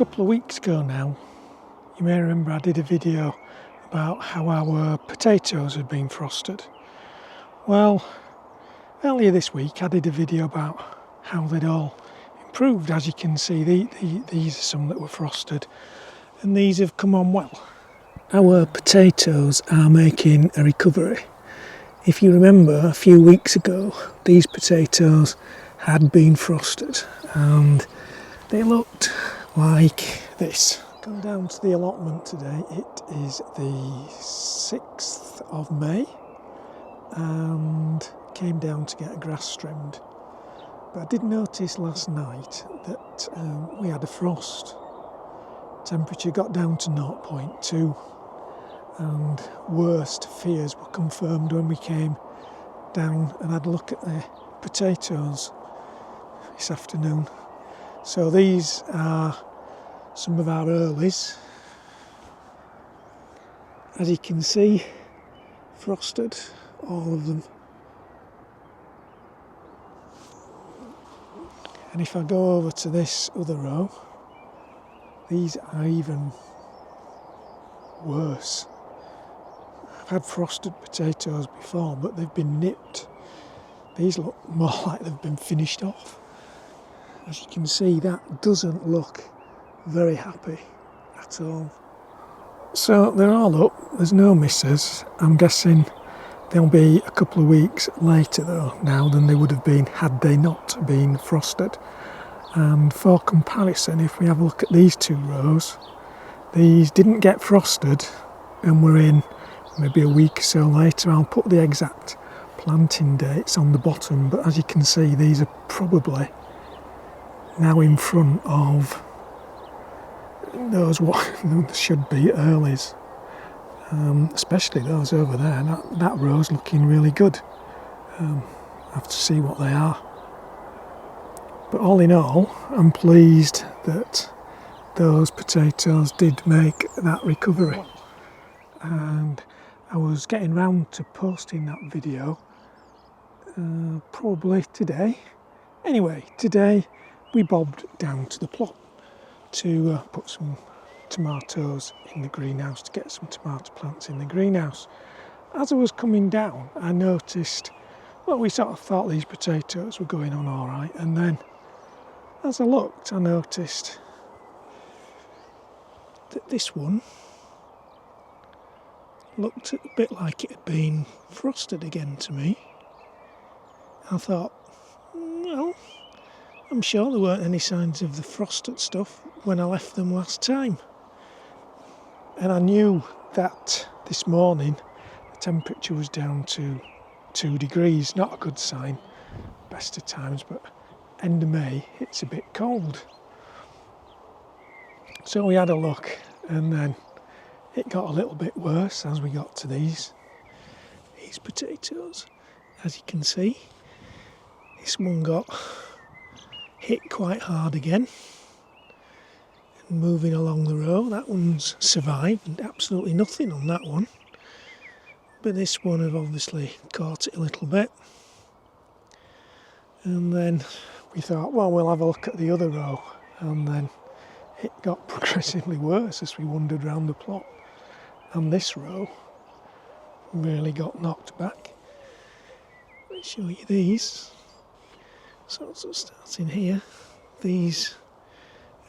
couple of weeks ago now, you may remember I did a video about how our potatoes had been frosted. Well, earlier this week I did a video about how they'd all improved. As you can see, these are some that were frosted, and these have come on well. Our potatoes are making a recovery. If you remember, a few weeks ago, these potatoes had been frosted and they looked like this. Come down to the allotment today. It is the 6th of May and came down to get grass trimmed. But I did notice last night that we had a frost. Temperature got down to 0.2 and worst fears were confirmed when we came down and had a look at the potatoes this afternoon. So these are some of our earlies. As you can see, frosted, all of them. And if I go over to this other row, these are even worse. I've had frosted potatoes before, but they've been nipped. These look more like they've been finished off. As you can see, that doesn't look very happy at all. So they're all up, there's no misses. I'm guessing they'll be a couple of weeks later though now than they would have been had they not been frosted. And for comparison, if we have a look at these two rows, these didn't get frosted and we're in maybe a week or so later. I'll put the exact planting dates on the bottom, but as you can see, these are probably now in front of those what should be earlies, especially those over there. That row's looking really good. I have to see what they are. But all in all, I'm pleased that those potatoes did make that recovery. And I was getting round to posting that video probably today. Anyway, today we bobbed down to the plot to put some tomatoes in the greenhouse, to get some tomato plants in the greenhouse. As I was coming down, I noticed, well, we sort of thought these potatoes were going on all right, and then as I looked, I noticed that this one looked a bit like it had been frosted again to me. I thought, well, I'm sure there weren't any signs of the frosted stuff when I left them last time. And I knew that this morning the temperature was down to 2 degrees, not a good sign, best of times, but end of May it's a bit cold. So we had a look and then it got a little bit worse as we got to these potatoes. As you can see, this one got hit quite hard again. And moving along the row, that one's survived and absolutely nothing on that one. But this one have obviously caught it a little bit. And then we thought, well, we'll have a look at the other row. And then it got progressively worse as we wandered round the plot. And this row really got knocked back. Let me show you these. So starting here, these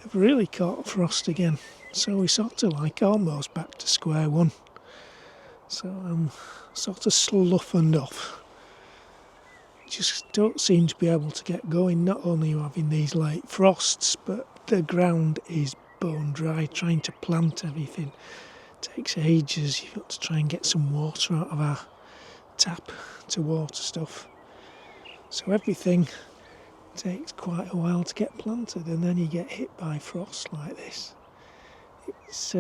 have really caught frost again. So we're sort of like almost back to square one. So I'm sort of sloughened off. Just don't seem to be able to get going. Not only are you having these late frosts, but the ground is bone dry. Trying to plant everything takes ages. You've got to try and get some water out of our tap to water stuff. So everything takes quite a while to get planted, and then you get hit by frost like this. It's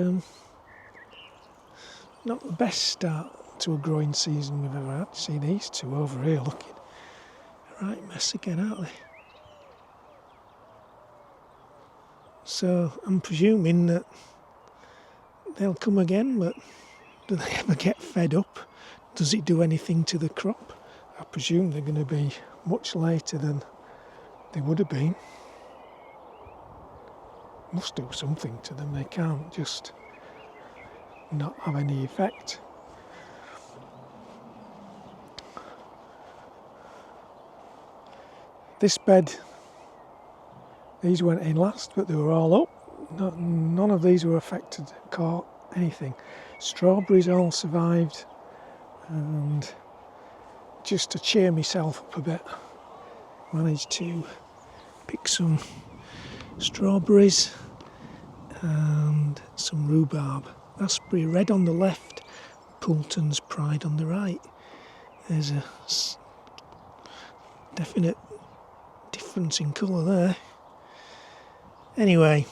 not the best start to a growing season we've ever had. See these two over here looking a right mess again, aren't they? So I'm presuming that they'll come again, but do they ever get fed up? Does it do anything to the crop? I presume they're going to be much later than they would have been. Must do something to them. They can't just not have any effect. This bed, these went in last, but they were all up. None of these were affected, caught anything. Strawberries all survived, and just to cheer myself up a bit, managed to pick some strawberries and some rhubarb. Raspberry red on the left, Poulton's Pride on the right. There's a definite difference in colour there. Anyway,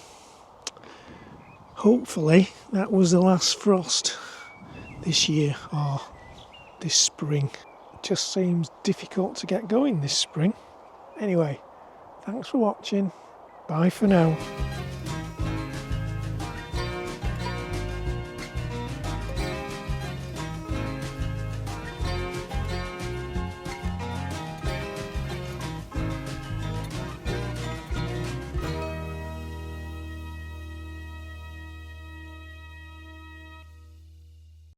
hopefully that was the last frost this year or this spring. It just seems difficult to get going this spring. Anyway, thanks for watching. Bye for now.